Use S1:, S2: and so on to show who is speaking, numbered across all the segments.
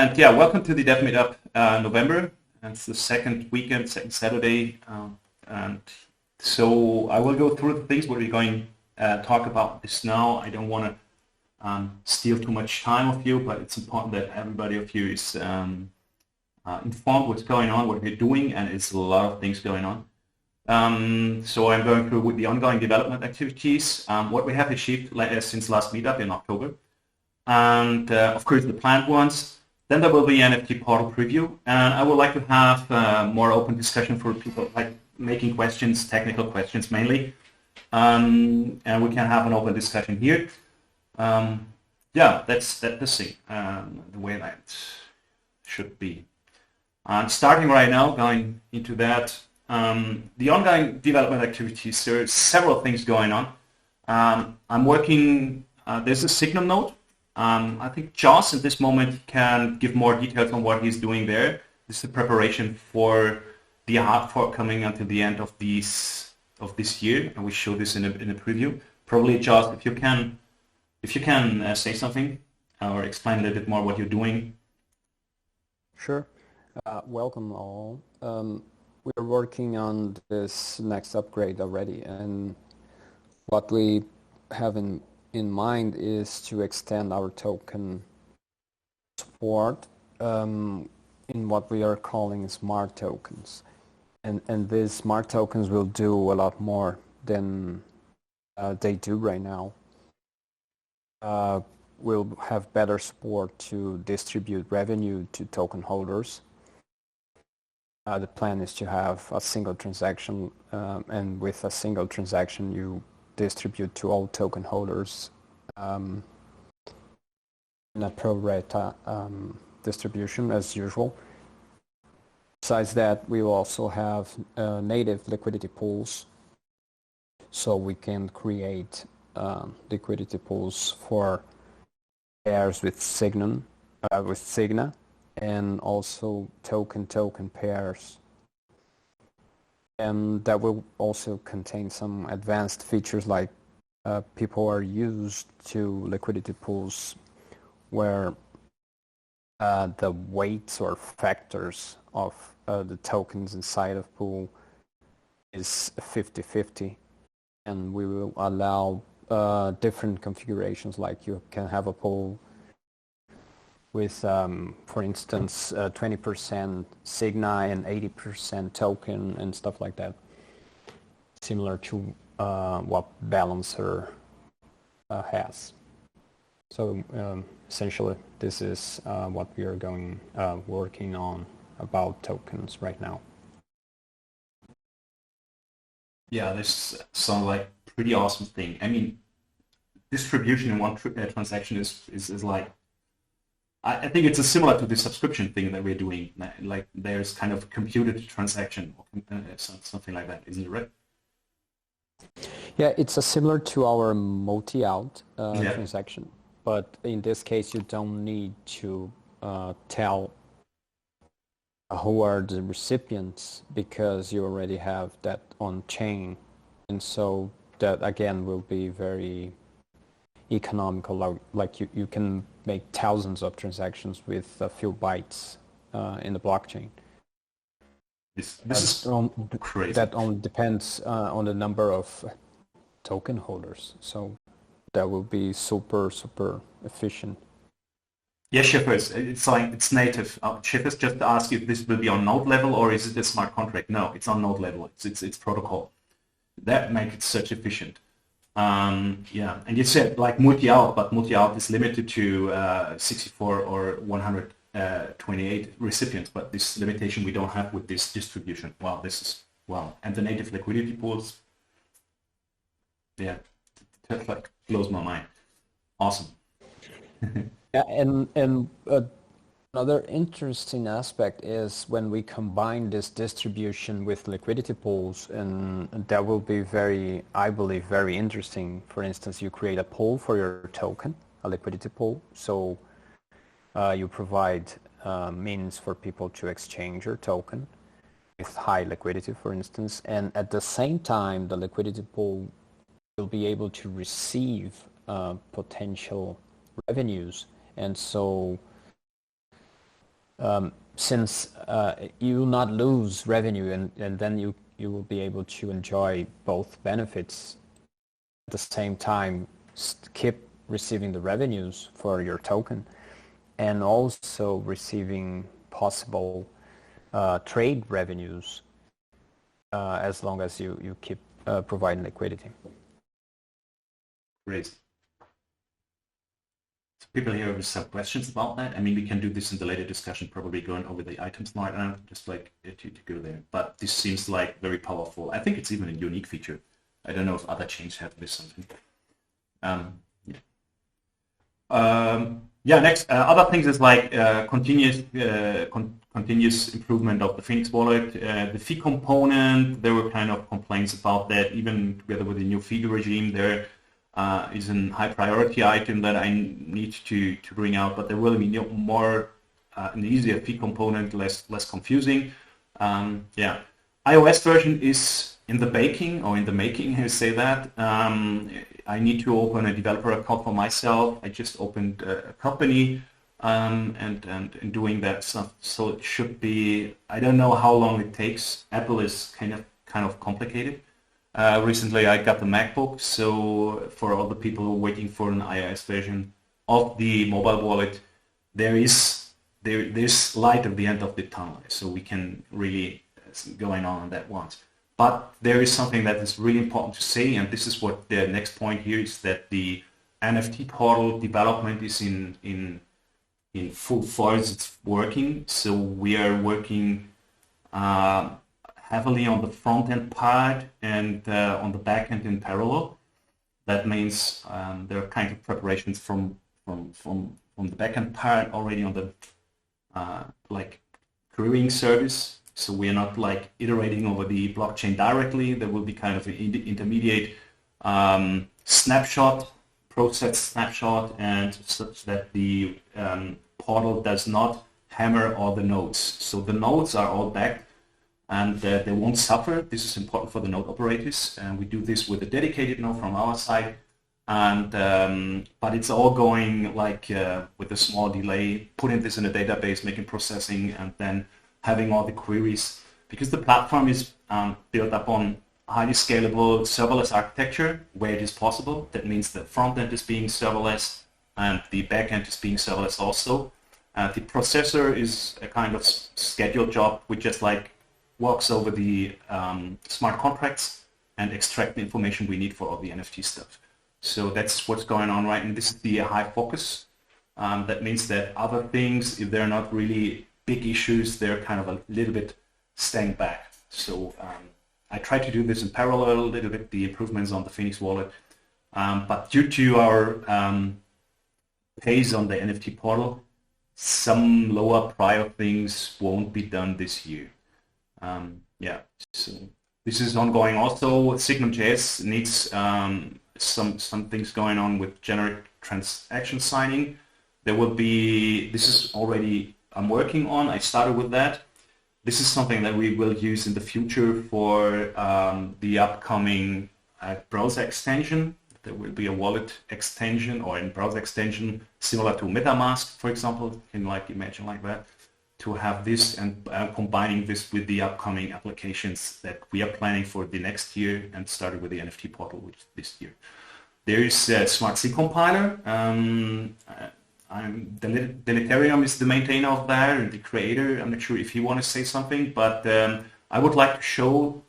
S1: And yeah, welcome to the Dev Meetup November. And it's the second weekend, second Saturday. And so I will go through the things what we're going to talk about this now. I don't want to steal too much time of you, but it's important that everybody of you is informed what's going on, what we're doing, and it's a lot of things going on. So I'm going through with the ongoing development activities, what we have achieved since last meetup in October, and of course the planned ones. Then there will be NFT Portal Preview, and I would like to have more open discussion for people, like making questions, technical questions mainly, and we can have an open discussion here. Yeah, that's the thing, the way that should be. And starting right now, going into that, the ongoing development activities, there are several things going on. I'm working, there's a Signum node. I think Joss at this moment can give more details on what he's doing there. This is the preparation for the hard fork coming until the end of this year, and we show this in a preview. Probably Joss, if you can say something or explain a little bit more what you're doing.
S2: Sure. Welcome all. We're working on this next upgrade already, and what we have in mind is to extend our token support in what we are calling smart tokens. And these smart tokens will do a lot more than they do right now. We'll have better support to distribute revenue to token holders. The plan is to have a single transaction, and with a single transaction you distribute to all token holders in a pro rata distribution as usual. Besides that, we will also have native liquidity pools, so we can create liquidity pools for pairs with Signa, and also token pairs. And that will also contain some advanced features like people are used to liquidity pools where the weights or factors of the tokens inside of pool is 50-50, and we will allow different configurations, like you can have a pool with, for instance, 20% Signa and 80% token and stuff like that, similar to what Balancer has. So essentially, this is what we are working on about tokens right now.
S1: Yeah, this sounds like a pretty awesome thing. I mean, distribution in one transaction is like, I think it's similar to the subscription thing that we're doing. Like there's kind of computed transaction or something like that, isn't it, right?
S2: Yeah, it's similar to our multi-out transaction, but in this case you don't need to tell who are the recipients, because you already have that on chain, and so that again will be very economical. Like you can make thousands of transactions with a few bytes in the blockchain.
S1: This is crazy.
S2: That only depends on the number of token holders, so that will be super efficient.
S1: Yeah, Shippers, it's like it's native. Shippers, just to ask if this will be on node level or is it a smart contract? No, it's on node level. It's protocol. That makes it such efficient. Yeah, and you said like multi-out, but multi-out is limited to 64 or 128 recipients, but this limitation we don't have with this distribution. Wow, wow. And the native liquidity pools, yeah, that like blows my mind. Awesome.
S2: Yeah, and another interesting aspect is when we combine this distribution with liquidity pools, and that will be I believe, very interesting. For instance, you create a pool for your token, a liquidity pool, so you provide means for people to exchange your token with high liquidity, for instance, and at the same time the liquidity pool will be able to receive potential revenues. And so since you will not lose revenue, and then you will be able to enjoy both benefits at the same time, keep receiving the revenues for your token, and also receiving possible trade revenues as long as you keep providing liquidity.
S1: Great. So people here have some questions about that. I mean, we can do this in the later discussion, probably going over the items right now, just like to go there. But this seems like very powerful. I think it's even a unique feature. I don't know if other chains have this something. Next, other things is like continuous improvement of the Phoenix wallet. The fee component, there were kind of complaints about that, even together with the new fee regime. There is a high priority item that I need to bring out, but there will be more an easier fee component, less confusing. iOS version is in the making, I say that. I need to open a developer account for myself. I just opened a company and doing that stuff. So it should be, I don't know how long it takes. Apple is kind of complicated. Recently I got the MacBook, so for all the people who are waiting for an iOS version of the mobile wallet, there's light at the end of the tunnel, so we can really going on that once. But there is something that is really important to say, and this is what the next point here is, that the NFT portal development is in full force. It's working. So we are working heavily on the front end part and on the back end in parallel. That means there are kind of preparations from the back end part already on the like querying service. So we are not like iterating over the blockchain directly. There will be kind of an intermediate process snapshot, and such that the portal does not hammer all the nodes. So the nodes are all backed, and they won't suffer. This is important for the node operators, and we do this with a dedicated node from our side. And but it's all going like with a small delay, putting this in a database, making processing, and then having all the queries, because the platform is built up on highly scalable serverless architecture where it is possible. That means the front end is being serverless and the back end is being serverless also. The processor is a kind of scheduled job, which just like walks over the smart contracts and extract the information we need for all the NFT stuff. So that's what's going on right now. This is the high focus. That means that other things, if they're not really big issues, they're kind of a little bit staying back. So I try to do this in parallel a little bit, the improvements on the Phoenix wallet. But due to our pace on the NFT portal, some lower prior things won't be done this year. So this is ongoing. Also, Signum JS needs some things going on with generic transaction signing. There will be, this is already I'm working on. I started with that. This is something that we will use in the future for the upcoming browser extension. There will be a wallet extension or a browser extension similar to MetaMask, for example. You can like imagine like that, to have this and combining this with the upcoming applications that we are planning for the next year, and started with the NFT portal, which is this year. There is a Smart C compiler. Delitarium is the maintainer of that and the creator. I'm not sure if you want to say something, but I would like to show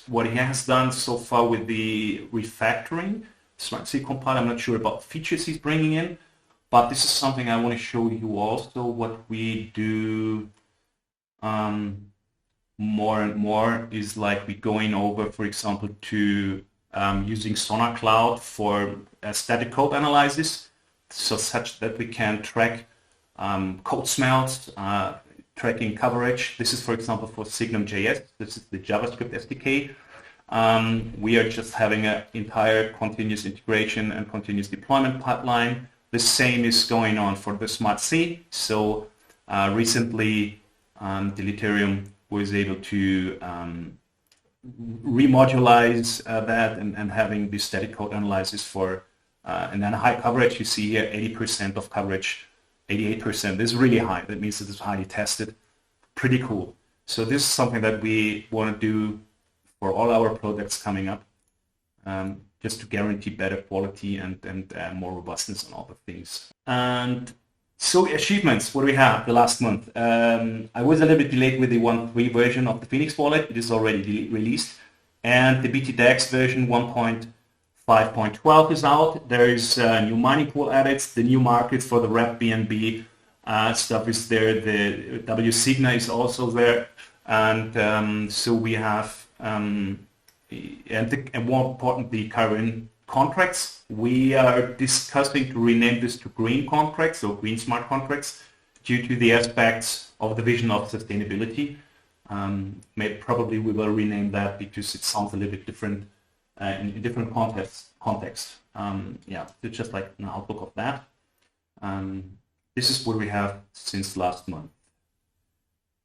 S1: what he has done so far with the refactoring. Smart C compiler, I'm not sure about features he's bringing in, but this is something I want to show you also, what we do more and more is like we're going over, for example, to using Sonar Cloud for static code analysis. So such that we can track code smells, tracking coverage. This is, for example, for Signum JS. This is the JavaScript SDK. We are just having an entire continuous integration and continuous deployment pipeline. The same is going on for the Smart C. So recently, Delitarium was able to remodulize that and having the static code analysis for and then high coverage. You see here 80% of coverage 88%. This is really high. That means that it's highly tested. Pretty cool. So this is something that we want to do for all our products coming up, just to guarantee better quality and more robustness on all the things. And so achievements, what do we have the last month? I was a little bit delayed with the 1.3 version of the Phoenix wallet. It is already released. And the BTDEX version 1.5.12 is out. There is new mining pool added. The new markets for the Wrap BNB stuff is there. The W Signa is also there. And so we have, and more important, the current contracts. We are discussing to rename this to green contracts or green smart contracts due to the aspects of the vision of sustainability. Probably we will rename that because it sounds a little bit different in different context. Yeah, it's just like an outlook of that. This is what we have since last month.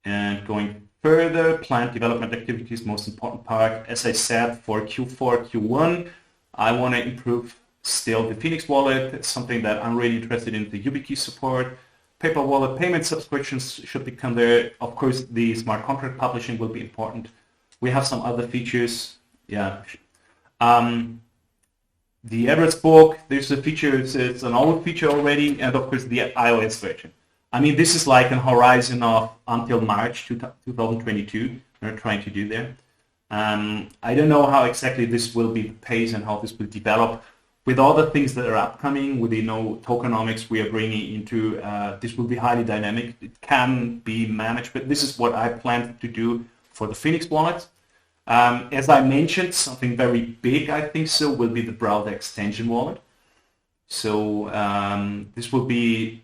S1: And going further, planned development activities, most important part. As I said, for Q4, Q1, I want to improve still the Phoenix wallet. It's something that I'm really interested in, the YubiKey support. Paper wallet payment subscriptions should become there. Of course, the smart contract publishing will be important. We have some other features. Yeah. The address book, there's a feature, it's an old feature already, and of course the iOS version. I mean, this is like an horizon of until March 2022 we're trying to do there. I don't know how exactly this will be the pace and how this will develop. With all the things that are upcoming, with the tokenomics we are bringing into, this will be highly dynamic. It can be managed, but this is what I plan to do for the Phoenix wallet. As I mentioned, something very big, I think so, will be the browser extension wallet. So this will be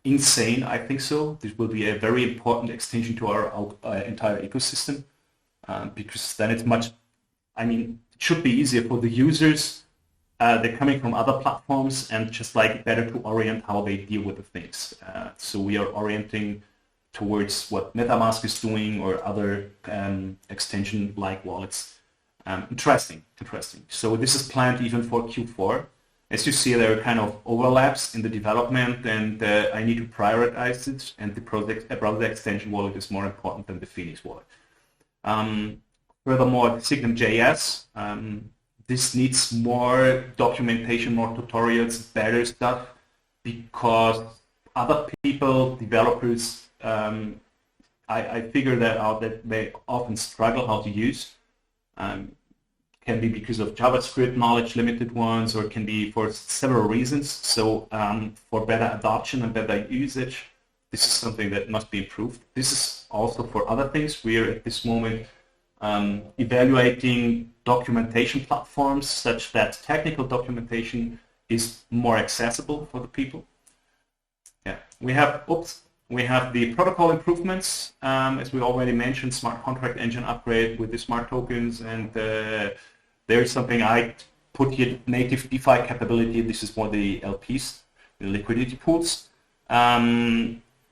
S1: insane, I think so. This will be a very important extension to our entire ecosystem, because then it's much, I mean, it should be easier for the users. They're coming from other platforms and just like better to orient how they deal with the things. So we are orienting towards what MetaMask is doing or other extension-like wallets. Interesting. So this is planned even for Q4. As you see, there are kind of overlaps in the development, and I need to prioritize it, and the browser extension wallet is more important than the Phoenix wallet. Furthermore, Signum JS, this needs more documentation, more tutorials, better stuff, because other people, developers, I figure that out, that they often struggle how to use. Can be because of JavaScript knowledge, limited ones, or it can be for several reasons. So for better adoption and better usage, this is something that must be improved. This is also for other things. We are at this moment evaluating documentation platforms such that technical documentation is more accessible for the people. Yeah, we have the protocol improvements, as we already mentioned, smart contract engine upgrade with the smart tokens, and there's something I put here, native DeFi capability. This is for the LPs, the liquidity pools.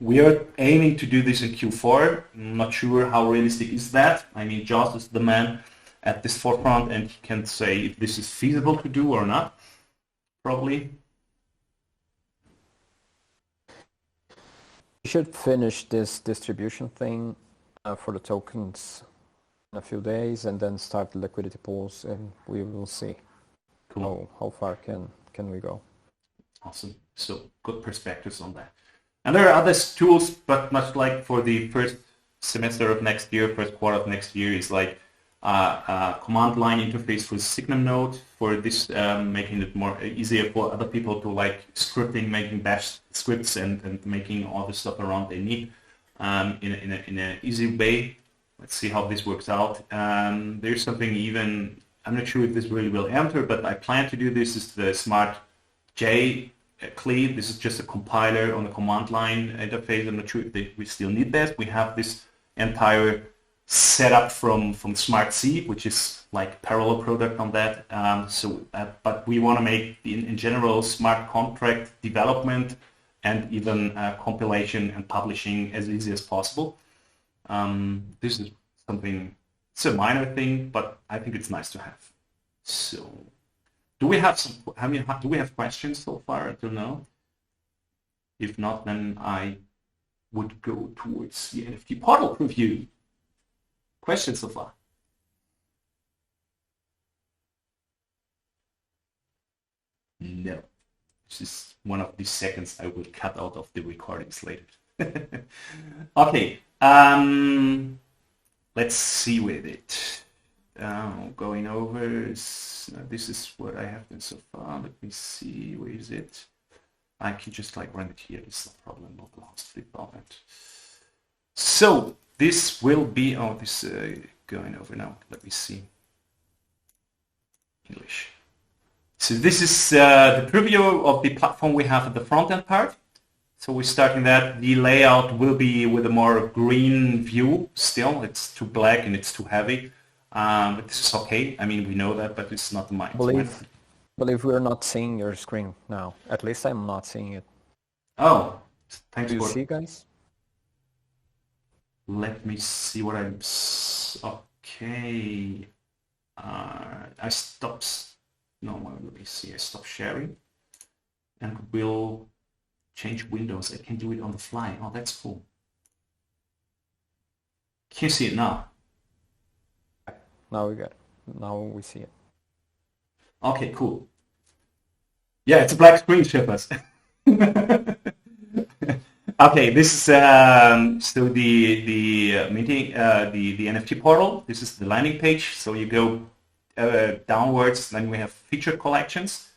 S1: We are aiming to do this in Q4. I'm not sure how realistic is that. I mean, Joss is the man at this forefront, and he can say if this is feasible to do or not, probably.
S2: We should finish this distribution thing for the tokens in a few days, and then start the liquidity pools, and we will see. Cool. How far can we go.
S1: Awesome. So good perspectives on that. And there are other tools, but much like for the first semester of next year, first quarter of next year, is like command line interface for Signum node, for this making it more easier for other people to like scripting, making bash scripts and making all the stuff around they need in an easy way. Let's see how this works out. There's something even, I'm not sure if this really will enter, but I plan to do this, is the Smart J CLI. This is just a compiler on the command line interface. I'm not sure if we still need that. We have this entire setup from Smart C, which is like parallel product on that. But we want to make in general smart contract development and even compilation and publishing as easy as possible. This is something, it's a minor thing, but I think it's nice to have. So, do we have questions so far until now? If not, then I would go towards the NFT Portal Preview. Questions so far? No. This is one of the seconds I will cut out of the recordings later. Okay, let's see with it. Going over, this is what I have done so far. Let me see, where is it? I can just like run it here, this is no problem, not lost flip on it. So this will be, going over now, let me see. English. So this is the preview of the platform we have at the front end part. So we're starting that. The layout will be with a more green view still. It's too black and it's too heavy. But this is okay. I mean, we know that, but it's not the mind.
S2: I believe we're not seeing your screen now. At least I'm not seeing it.
S1: Oh, thanks.
S2: Do you see, guys?
S1: Let me see what I'm... Okay. I stopped... No, let me see. I stopped sharing. And we'll change windows. I can do it on the fly. Oh, that's cool. Can you see it now?
S2: Now we see it.
S1: Okay, cool. Yeah, it's a black screen, Shippers. Okay, this is so the meeting, the NFT portal. This is the landing page. So you go downwards, then we have feature collections.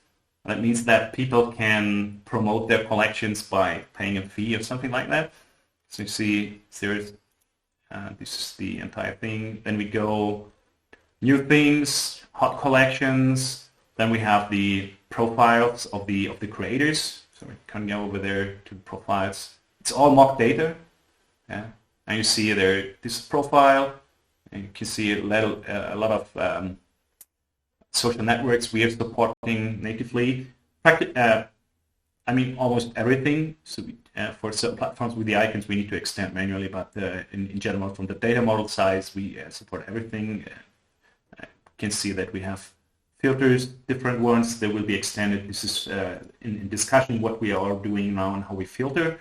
S1: That means that people can promote their collections by paying a fee or something like that. So you see, there's this is the entire thing. Then we go new things, hot collections. Then we have the profiles of the creators. So we can go over there to profiles. It's all mock data. Yeah, and you see there this profile, and you can see a lot of social networks we are supporting natively. I mean, almost everything. So for certain platforms with the icons, we need to extend manually, but in general, from the data model size, we support everything. You can see that we have filters, different ones. They will be extended. This is in discussion what we are doing now and how we filter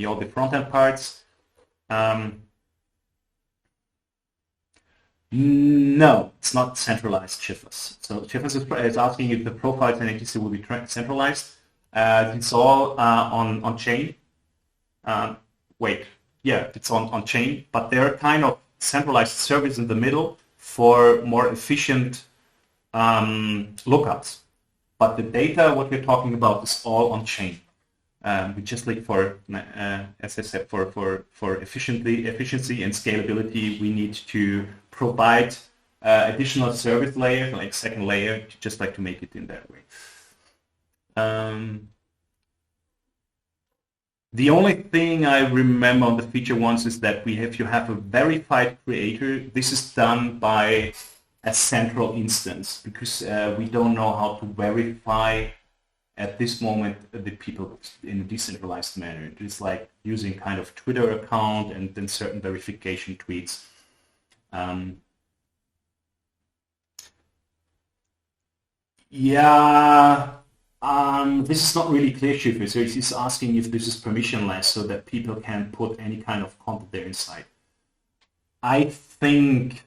S1: all the front-end parts. No, it's not centralized Shifers. So Shifers is asking if the profiles and ATC will be centralized. It's all on chain. It's on chain, but there are kind of centralized servers in the middle for more efficient lookups. But the data, what we're talking about, is all on chain. We just like for, as I said, for efficiency and scalability, we need to provide additional service layers, like second layer, just like to make it in that way. The only thing I remember on the feature ones is that if you have a verified creator, this is done by a central instance, because we don't know how to verify at this moment the people in a decentralized manner. It's like using kind of Twitter account and then certain verification tweets. This is not really clear, Shifter. So he's asking if this is permissionless so that people can put any kind of content there inside. I think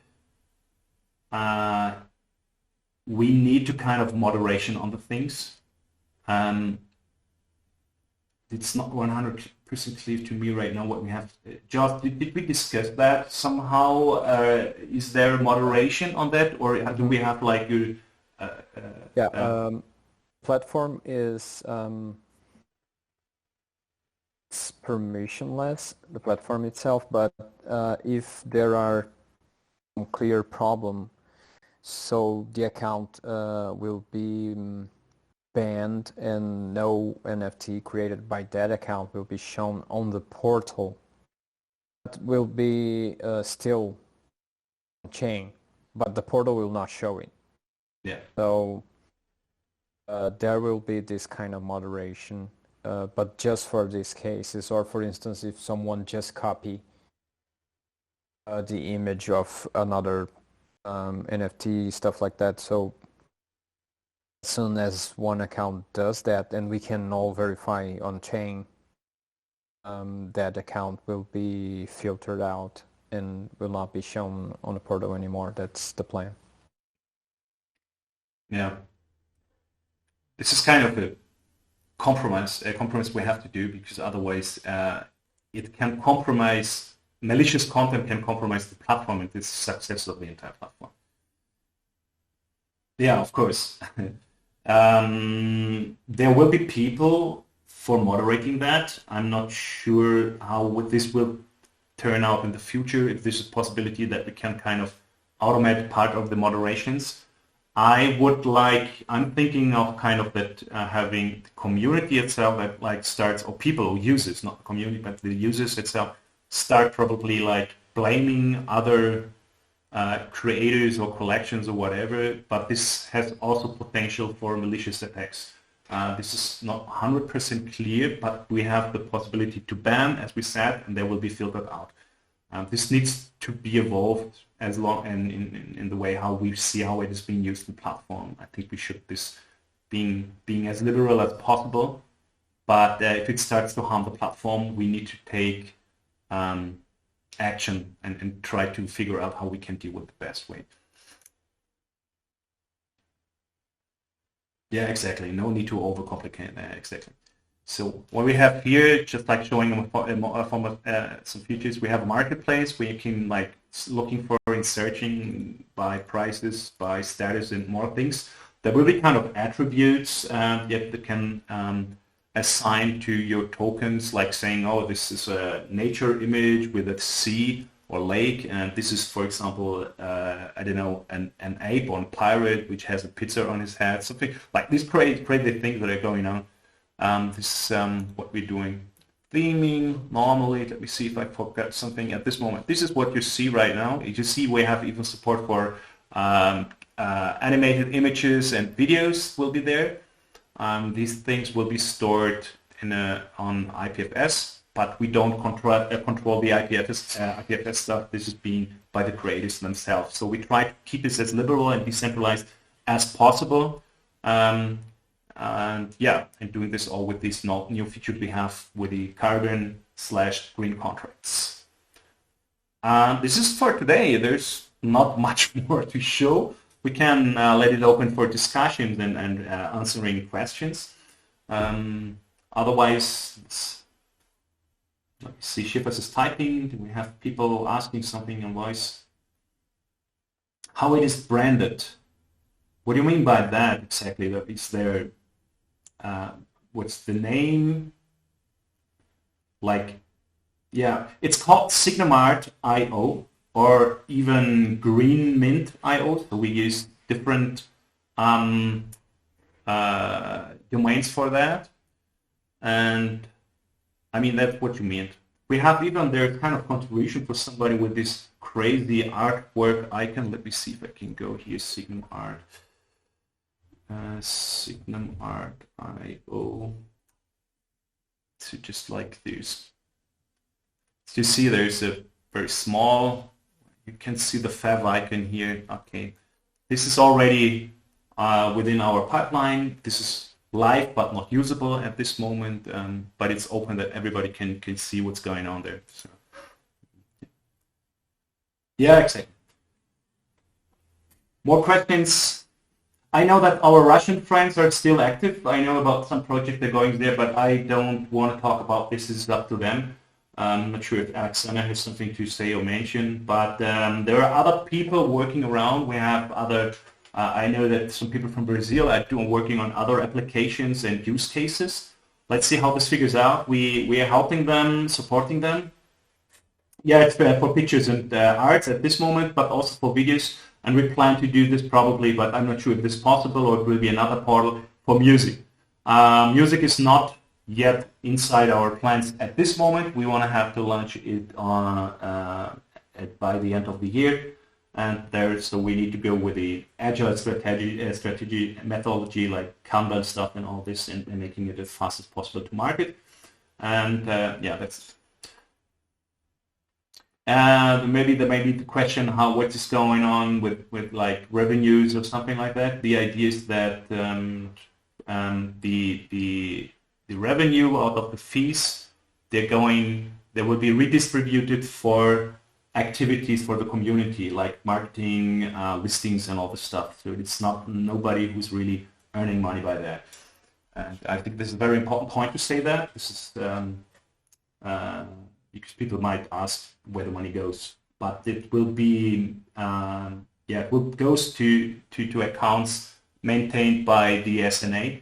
S1: we need to kind of moderation on the things. It's not 100% clear to me right now what we have. Josh, did we discuss that somehow? Is there moderation on that, or do we have like your...
S2: platform is it's permissionless, the platform itself, but if there are some clear problem, so the account will be banned and no NFT created by that account will be shown on the portal. It will be still on chain, but the portal will not show it.
S1: Yeah.
S2: So there will be this kind of moderation, but just for these cases, or for instance, if someone just copy the image of another NFT, stuff like that. So as soon as one account does that, and we can all verify on chain that account will be filtered out and will not be shown on the portal anymore. That's the plan.
S1: Yeah. This is kind of a compromise we have to do, because otherwise it can compromise, malicious content can compromise the platform and the success of the entire platform. Yeah, of course. There will be people for moderating that. I'm not sure how this will turn out in the future, if there's a possibility that we can kind of automate part of the moderations. I'm thinking of kind of that having the community itself that like starts, or people who use it, not the community, but the users itself, start probably like blaming other creators or collections or whatever, but this has also potential for malicious attacks. This is not 100% clear, but we have the possibility to ban, as we said, and they will be filtered out. This needs to be evolved as long in the way how we see how it is being used in the platform. I think we should this being as liberal as possible, but if it starts to harm the platform, we need to take action and try to figure out how we can deal with the best way. Yeah, exactly. No need to overcomplicate that. Exactly. So what we have here, just like showing some features, we have a marketplace where you can like looking for and searching by prices, by status, and more things. There will be kind of attributes that you can assign to your tokens, like saying, oh, this is a nature image with a sea or lake, and this is, for example, I don't know, an ape or a pirate which has a pizza on his head, something like these crazy things that are going on. This is what we're doing. Theming, normally, let me see if I forgot something at this moment. This is what you see right now. You see we have even support for animated images and videos will be there. These things will be stored on IPFS, but we don't control the IPFS stuff. This is being by the creators themselves. So we try to keep this as liberal and decentralized as possible. And yeah, and doing this all with these new features we have with the carbon/green contracts. This is for today. There's not much more to show. We can let it open for discussions and answering questions. Otherwise, let me see, Shippers is typing. Do we have people asking something in voice? How it is branded? What do you mean by that exactly? That is there? What's the name? Like, yeah, it's called Signamart.io or even Green Mint.io. So we use different domains for that. And I mean, that's what you mean. We have even their kind of contribution for somebody with this crazy artwork icon. Let me see if I can go here, Signum Art. Signamart.io. So just like this. So you see there's a very small, you can see the fav icon here. Okay. This is already within our pipeline. This is live but not usable at this moment, but it's open that everybody can see what's going on there. So, yeah, exactly. More questions? I know that our Russian friends are still active. I know about some project they're going there, but I don't want to talk about this. This is up to them. I'm not sure if Alexander has something to say or mention, but there are other people working around. We have other, I know that some people from Brazil are working on other applications and use cases. Let's see how this figures out. We are helping them, supporting them. Yeah, it's for pictures and arts at this moment, but also for videos. And we plan to do this probably, but I'm not sure if this is possible or it will be another portal for music. Music is not yet inside our plans at this moment. We want to have to launch it by the end of the year. And so we need to go with the agile strategy methodology like Kanban stuff and all this and making it as fast as possible to market. And yeah, that's maybe there may be the question what is going on with like revenues or something like that. The idea is that the revenue out of the fees they will be redistributed for activities for the community, like marketing, listings, and all this stuff. So it's not nobody who's really earning money by that. And I think this is a very important point to say that. This is because people might ask where the money goes, but it will be it will goes to accounts maintained by the SNA.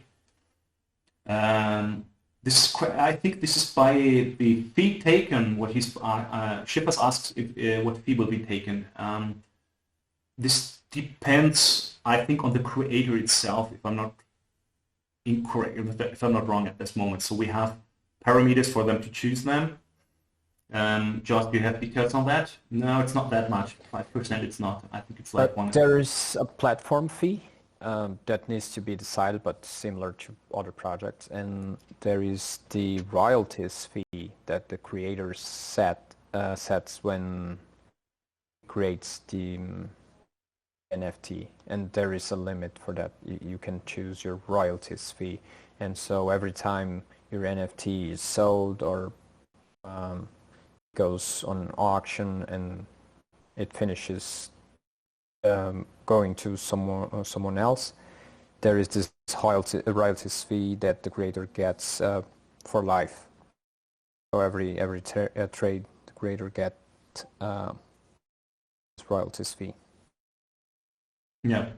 S1: I think this is by the fee taken. What he's Shippers asks if what fee will be taken. This depends, I think, on the creator itself. If I'm not incorrect, if I'm not wrong at this moment. So we have parameters for them to choose them. Josh, do you have details on that? No, it's not that much. 5%. It's not. I think it's like one.
S2: There is a platform fee. That needs to be decided, but similar to other projects. And there is the royalties fee that the creator sets when creates the NFT, and there is a limit for that. You can choose your royalties fee, and so every time your NFT is sold or goes on auction and it finishes going to someone else, there is this royalties fee that the creator gets for life. So every trade the creator gets this royalties fee.
S1: Yeah.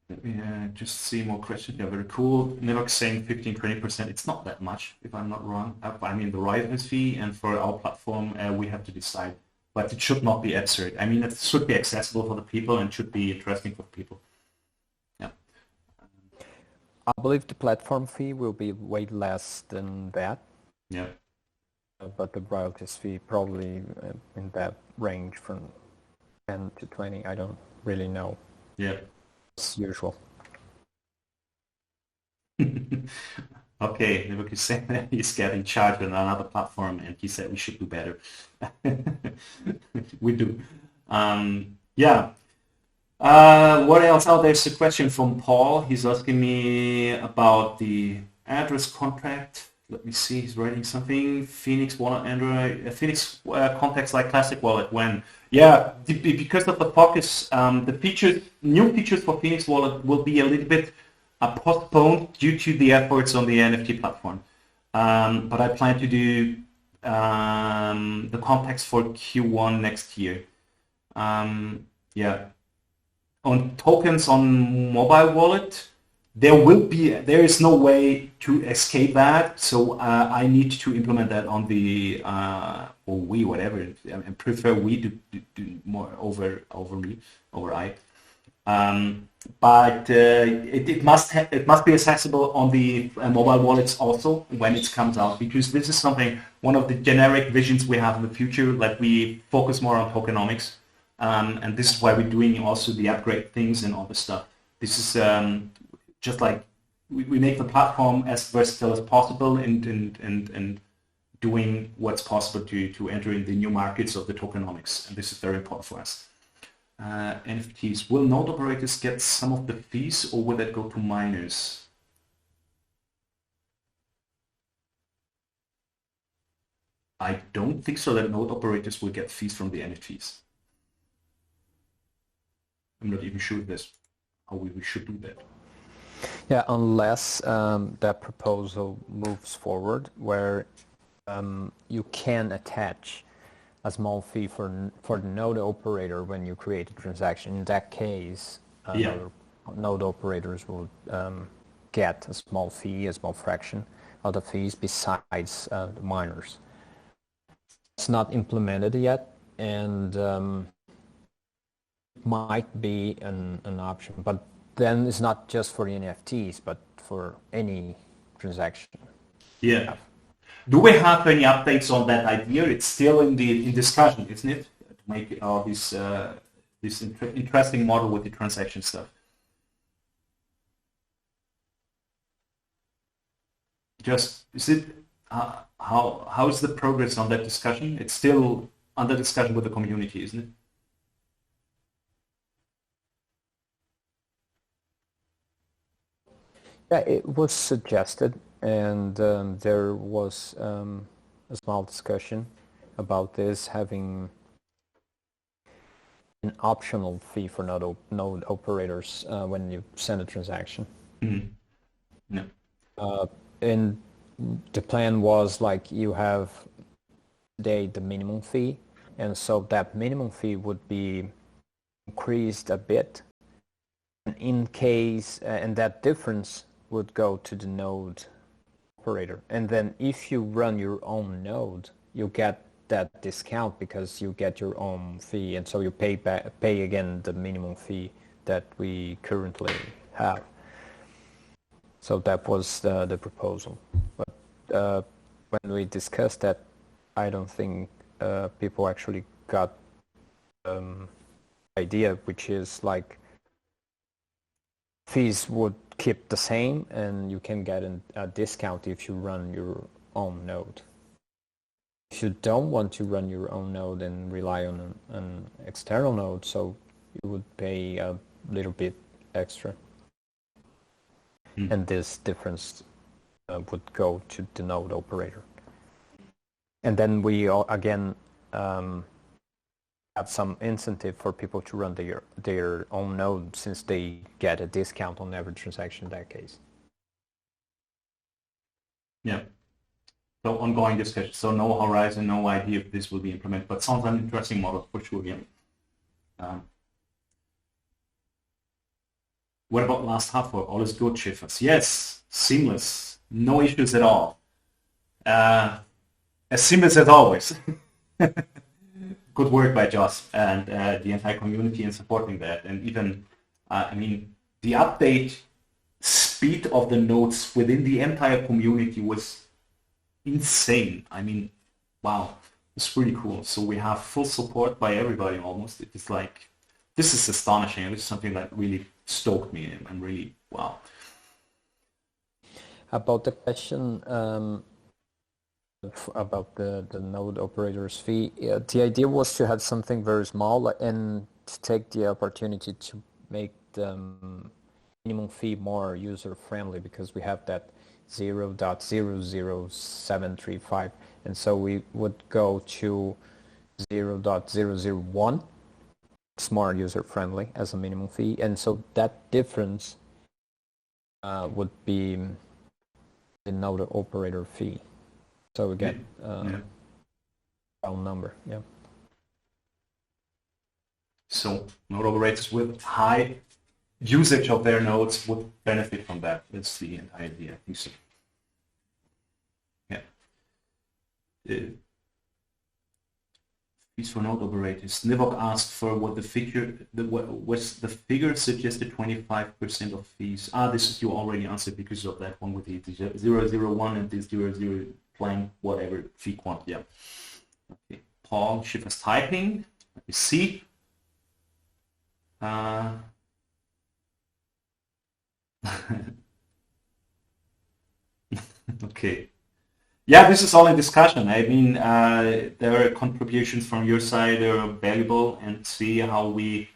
S1: Let me just see more questions. Yeah, very cool. Nivok saying 15-20%. It's not that much, if I'm not wrong. I mean, the royalties fee, and for our platform, we have to decide. But it should not be absurd. I mean, it should be accessible for the people and should be interesting for people. Yeah.
S2: I believe the platform fee will be way less than that.
S1: Yeah.
S2: But the royalties fee probably in that range from 10 to 20. I don't really know.
S1: Yeah.
S2: It's usual.
S1: Okay, Nivok is saying that he's getting charged on another platform, and he said we should do better. We do. Yeah. What else? Oh, there's a question from Paul. He's asking me about the address contract. Let me see. He's writing something. Phoenix Wallet Android. Phoenix contacts like Classic Wallet. When? Yeah, because of the focus, the features, new features for Phoenix Wallet will be a little bit postponed due to the efforts on the NFT platform. But I plan to do the contacts for Q1 next year. Yeah. On tokens on mobile wallet, there is no way to escape that. So I need to implement that on the or we, whatever. I prefer we do more over I. But it must be accessible on the mobile wallets also when it comes out, because this is one of the generic visions we have in the future. Like, we focus more on tokenomics, and this is why we're doing also the upgrade things and all the stuff. This is just like we make the platform as versatile as possible and doing what's possible to enter in the new markets of the tokenomics, and this is very important for us. NFTs. Will node operators get some of the fees, or will that go to miners? I don't think so that node operators will get fees from the NFTs. I'm not even sure how we should do that.
S2: Yeah, unless that proposal moves forward where you can attach a small fee for the node operator when you create a transaction. In that case, node operators will get a small fee, a small fraction of the fees besides the miners. It's not implemented yet, and might be an option, but then it's not just for the NFTs, but for any transaction.
S1: Yeah. Do we have any updates on that idea? It's still in discussion, isn't it? To make this interesting model with the transaction stuff. Just is it how is the progress on that discussion? It's still under discussion with the community, isn't it?
S2: Yeah, it was suggested and there was a small discussion about this having an optional fee for node operators when you send a transaction.
S1: Mm-hmm. Yeah.
S2: And the plan was like you have today the minimum fee, and so that minimum fee would be increased a bit in case, and that difference would go to the node operator. And then if you run your own node, you get that discount because you get your own fee, and so you pay again the minimum fee that we currently have. So that was the proposal. But when we discussed that, I don't think people actually got idea, which is like fees would keep the same and you can get a discount if you run your own node. If you don't want to run your own node and rely on an external node, so you would pay a little bit extra. And this difference would go to the node operator. And then we again have some incentive for people to run their own node since they get a discount on every transaction in that case.
S1: Yeah. So ongoing discussion. So no horizon, no idea if this will be implemented, but sounds like an interesting model for sure. Yeah. What about last half work? All is good, Schiffers. Yes, seamless, no issues at all. As seamless as always. Good work by Joss and the entire community in supporting that. And even, I mean, the update speed of the nodes within the entire community was insane. I mean, wow, it's really cool. So we have full support by everybody almost. It is like, this is astonishing. This is something that really stoked me. I'm really, wow.
S2: About the question about the node operator's fee, the idea was to have something very small and to take the opportunity to make the minimum fee more user friendly, because we have that 0.00735, and so we would go to 0.001. It's more user friendly as a minimum fee, and so that difference would be the node operator fee. So we get round number, yeah. So
S1: node operators with high usage of their nodes would benefit from that. That's the entire idea. I think so. Yeah. Fees for node operators. Nivok asked for what the figure, what's the figure suggested 25% of fees. This is you already answered because of that one with the 001 and the 00 blank whatever fee quant. Yeah. Okay. Paul Schiffer's typing. Let me see. Okay. Yeah, this is all in discussion. I mean, there are contributions from your side that are valuable, and see how we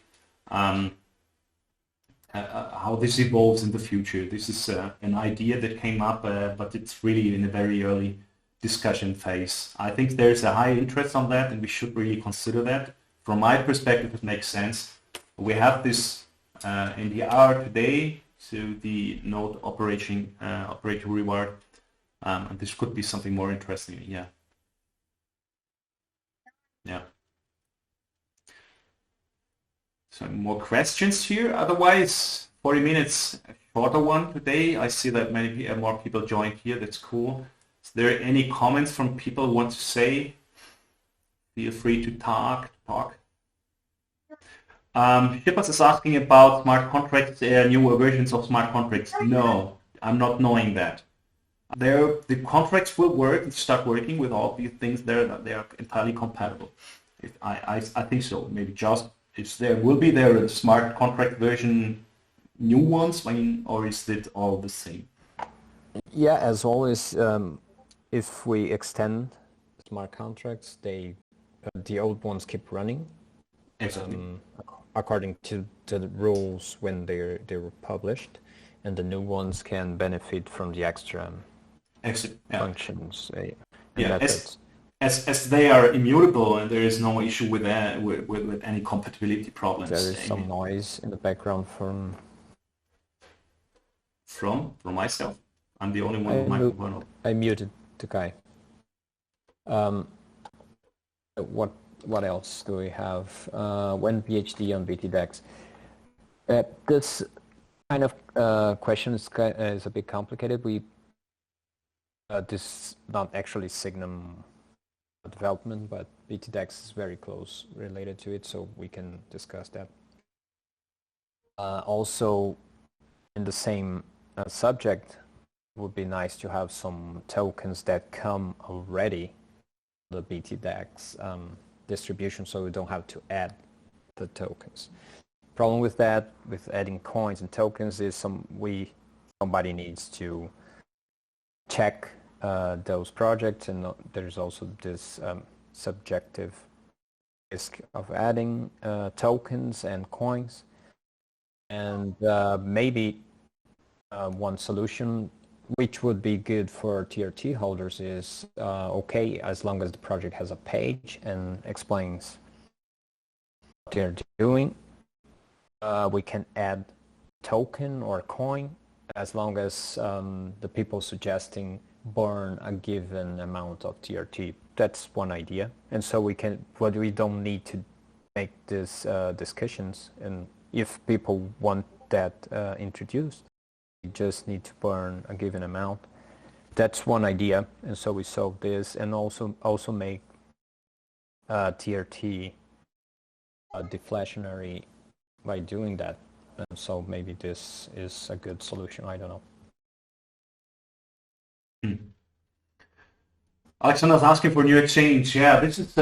S1: how this evolves in the future. This is an idea that came up, but it's really in a very early discussion phase. I think there's a high interest on that, and we should really consider that. From my perspective, it makes sense. We have this in the hour today, so the node operator reward. And this could be something more interesting, yeah. Yeah. So more questions here. Otherwise, 40 minutes, a shorter one today. I see that many more people joined here. That's cool. Is there any comments from people who want to say? Feel free to talk. Shippers is asking about smart contracts, newer versions of smart contracts. No, I'm not knowing that. The contracts will work, start working with all these things there, that they are entirely compatible. I think so. Maybe just if there will be a smart contract version, new ones, or is it all the same?
S2: Yeah, as always, if we extend smart contracts, the old ones keep running.
S1: Exactly.
S2: According to the rules when they were published, and the new ones can benefit from the extra
S1: Yeah.
S2: functions and
S1: Yeah.
S2: methods.
S1: As they are immutable and there is no issue with that, with any compatibility problems.
S2: There is some noise in the background from
S1: myself. I'm the only one with microphone.
S2: I muted the guy. What else do we have? When PhD on BTDEX? This kind of question is a bit complicated. This is not actually Signum development, but BTDEX is very close related to it, so we can discuss that. Also, in the same subject, it would be nice to have some tokens that come already the BTDEX distribution, so we don't have to add the tokens. Problem with that, with adding coins and tokens, is somebody needs to check those projects, and there's also this subjective risk of adding tokens and coins. And maybe one solution which would be good for TRT holders is okay, as long as the project has a page and explains what they're doing, we can add token or coin as long as the people suggesting burn a given amount of TRT. That's one idea. And so we don't need to make these discussions, and if people want that introduced, you just need to burn a given amount. That's one idea, and so we solve this, and also make TRT deflationary by doing that. And so maybe this is a good solution. I don't know.
S1: Alexander's asking for new exchange. Yeah, this is.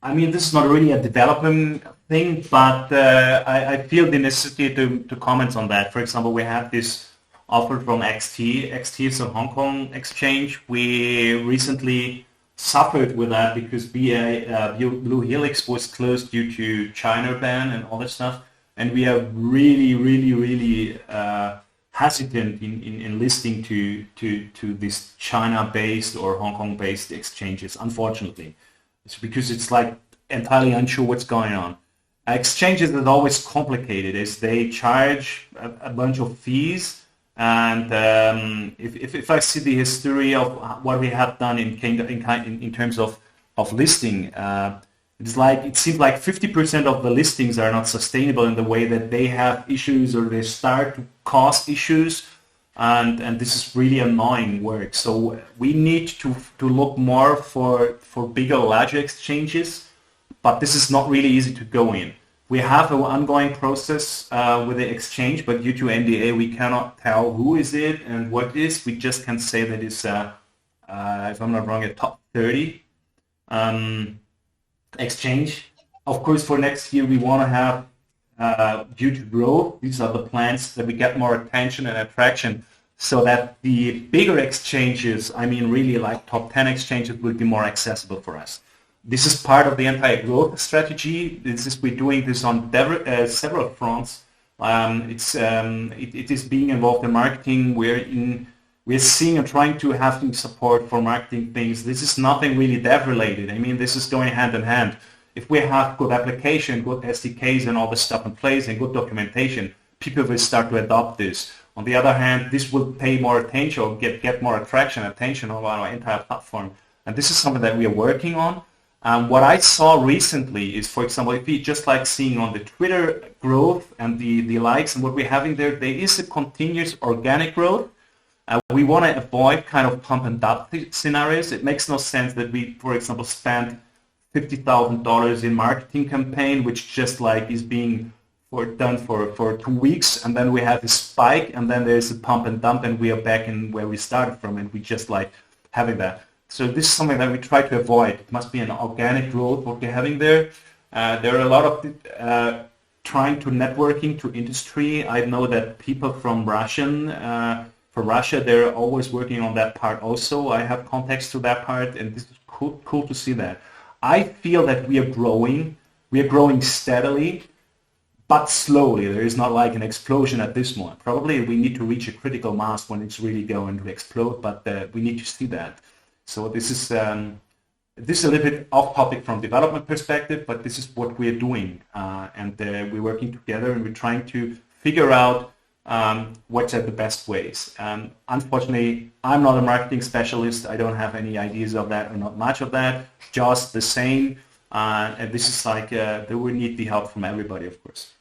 S1: This is not really a development thing, but I feel the necessity to comment on that. For example, we have this offer from XT. XT is a Hong Kong exchange. We recently suffered with that because Blue Helix was closed due to China ban and all that stuff. And we are really hesitant in listing to this China-based or Hong Kong-based exchanges, unfortunately. It's because it's like entirely unsure what's going on. Exchanges is always complicated, is they charge a bunch of fees, and if I see the history of what we have done in terms of listing, it seems like 50% of the listings are not sustainable in the way that they have issues or they start to cause issues. And this is really annoying work. So we need to look more for bigger, larger exchanges, but this is not really easy to go in. We have an ongoing process with the exchange, but due to NDA, we cannot tell who is it and what it is. We just can say that it's, if I'm not wrong, a top 30 exchange. Of course, for next year, we want to have, due to growth, these are the plans that we get more attention and attraction, so that the bigger exchanges, really like top 10 exchanges, will be more accessible for us. This is part of the entire growth strategy. We're doing this on several fronts. It is being involved in marketing. We're seeing and trying to have support for marketing things. This is nothing really dev related. This is going hand in hand. If we have good application, good SDKs and all this stuff in place and good documentation, people will start to adopt this. On the other hand, this will pay more attention, get more attention on our entire platform. And this is something that we are working on. What I saw recently is, for example, if you just like seeing on the Twitter growth and the likes and what we're having there is a continuous organic growth. We want to avoid kind of pump and dump scenarios. It makes no sense that we, for example, spend $50,000 in marketing campaign, which just like is being done for 2 weeks, and then we have a spike, and then there's a pump and dump, and we are back in where we started from, and we just like having that. So this is something that we try to avoid. It must be an organic growth what we're having there. There are a lot of trying to networking to industry. I know that people from Russia, they're always working on that part also. I have contacts to that part, and this is cool to see that. I feel that we are growing steadily, but slowly. There is not like an explosion at this moment. Probably we need to reach a critical mass when it's really going to explode, but we need to see that. So this is a little bit off topic from development perspective, but this is what we're doing, and we're working together and we're trying to figure out what are the best ways. Unfortunately, I'm not a marketing specialist. I don't have any ideas of that or not much of that, just the same. And this is like, there will need the help from everybody, of course.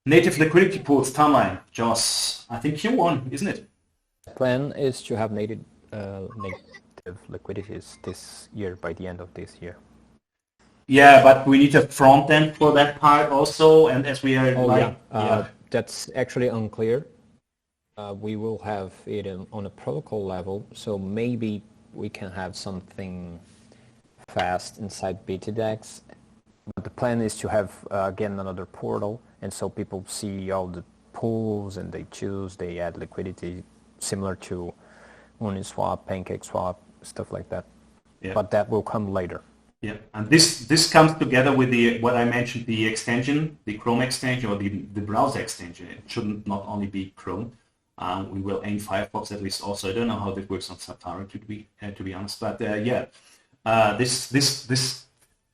S1: Native liquidity pools timeline, Joss. I think Q1, isn't it?
S2: The plan is to have native liquidities this year, by the end of this year.
S1: Yeah, but we need a front end for that part also, and as we are
S2: that's actually unclear. We will have it on a protocol level, so maybe we can have something fast inside BTDEX. But the plan is to have, again, another portal, and so people see all the pools and they choose, they add liquidity, similar to Uniswap, PancakeSwap, stuff like that. Yeah. But that will come later.
S1: Yeah, and this comes together with what I mentioned, the extension, the Chrome extension, or the browser extension. It shouldn't not only be Chrome. We will aim Firefox at least also. I don't know how that works on Safari, to be honest, but this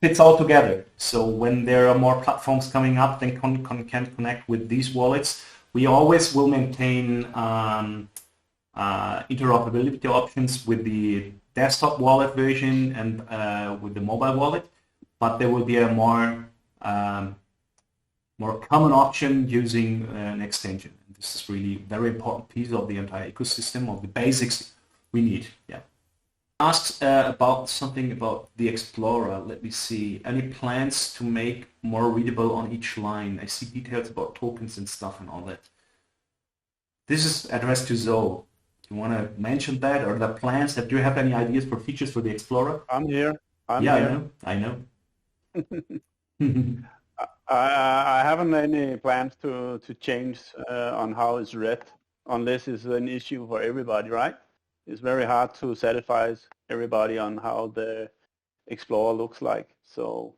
S1: fits all together. So when there are more platforms coming up that can connect with these wallets, we always will maintain interoperability options with the desktop wallet version and with the mobile wallet, but there will be a more common option using an extension. This is really a very important piece of the entire ecosystem, of the basics we need. Yeah. Asks about something about the Explorer. Let me see. Any plans to make more readable on each line? I see details about tokens and stuff and all that. This is addressed to Zoe. Do you want to mention that, or the plans? Do you have any ideas for features for the Explorer?
S3: I'm here.
S1: I know.
S3: I haven't any plans to change on how it's read, unless it's an issue for everybody, right? It's very hard to satisfy everybody on how the Explorer looks like. So,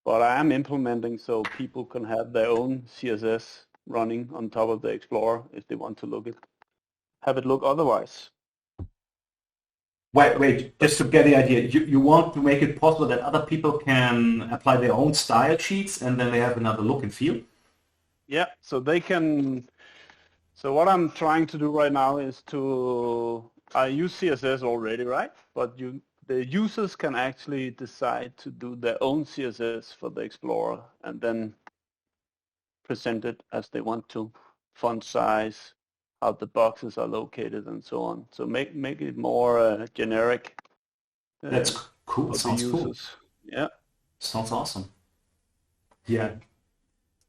S3: but I am implementing so people can have their own CSS running on top of the Explorer if they want to have it look otherwise.
S1: Wait, just to get the idea, you want to make it possible that other people can apply their own style sheets and then they have another look and feel?
S3: Yeah, so they can. So what I'm trying to do right now is I use CSS already, right? But the users can actually decide to do their own CSS for the Explorer and then present it as they want to, font size, how the boxes are located, and so on. So make it more generic.
S1: That's cool. Sounds cool.
S3: Yeah.
S1: Sounds awesome. Yeah.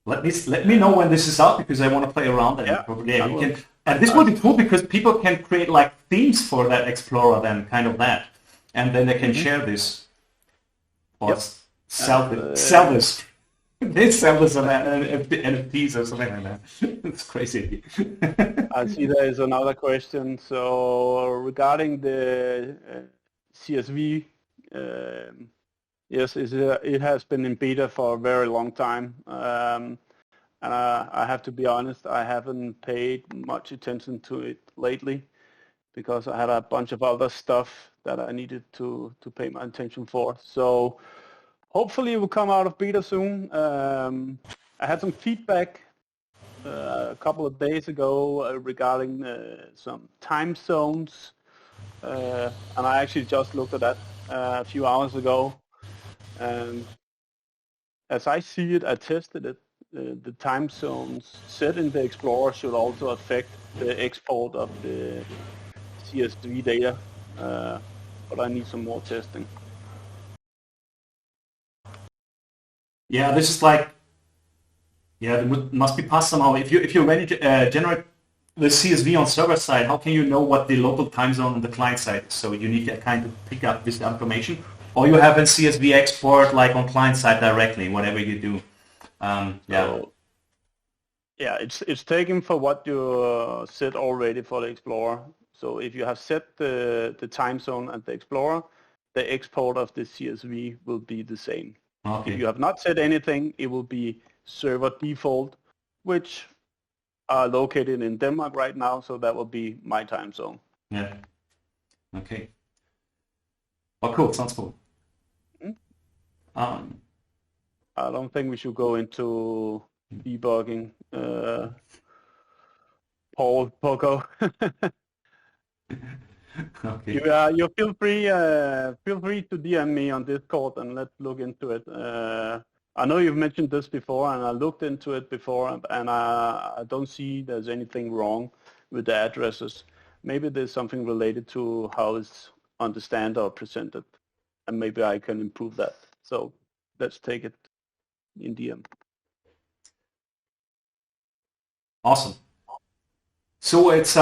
S1: Let me know when this is out, because I want to play around and probably we can. And this will be cool because people can create like themes for that Explorer, then kind of that, and then they can share this or sell this. They sell this on NFTs or something like that. It's crazy.
S3: I see there is another question. So regarding the CSV, yes, it has been in beta for a very long time. And I have to be honest, I haven't paid much attention to it lately because I had a bunch of other stuff that I needed to pay my attention for. So hopefully it will come out of beta soon. I had some feedback a couple of days ago regarding some time zones. And I actually just looked at that a few hours ago. And as I see it, I tested it. The time zones set in the Explorer should also affect the export of the CSV data, but I need some more testing.
S1: Yeah, this is like, there must be passed somehow. If you're ready to generate the CSV on server side, how can you know what the local time zone on the client side is? So you need to kind of pick up this information, or you have a CSV export like on client side directly, whatever you do.
S3: So, it's taken for what you set already for the Explorer. So if you have set the time zone at the Explorer, the export of the CSV will be the same. Okay. If you have not set anything, it will be server default, which are located in Denmark right now, so that will be my time zone.
S1: Yeah. Okay. Oh, cool. Sounds cool.
S3: I don't think we should go into debugging. Paul, Poco.
S1: Okay.
S3: You feel free to DM me on Discord and let's look into it. I know you've mentioned this before, and I looked into it before, and I don't see there's anything wrong with the addresses. Maybe there's something related to how it's understood or presented, and maybe I can improve that. So let's take it in DM.
S1: Awesome. So it's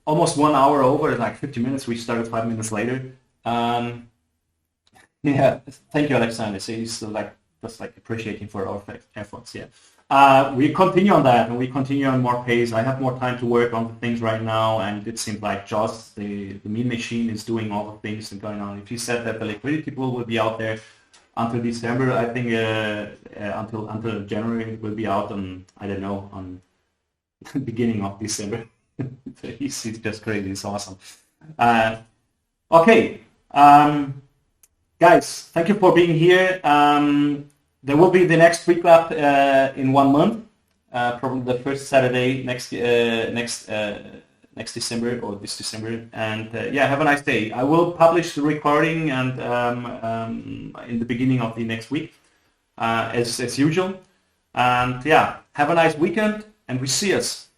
S1: almost 1 hour over, like 50 minutes. We started 5 minutes later. Yeah, thank you, Alexander. So he's just appreciating for our efforts. Yeah, we continue on that, and we continue on more pace. I have more time to work on the things right now, and it seems like Joss, the mean machine, is doing all the things and going on. If he said that the liquidity pool will be out there until December, I think until January it will be out on, I don't know, on beginning of December. He's just crazy. It's awesome. Okay, guys, thank you for being here. There will be the next week up in 1 month, probably the first Saturday next December or this December. And yeah, have a nice day. I will publish the recording and in the beginning of the next week, as usual. And yeah, have a nice weekend, and we see us.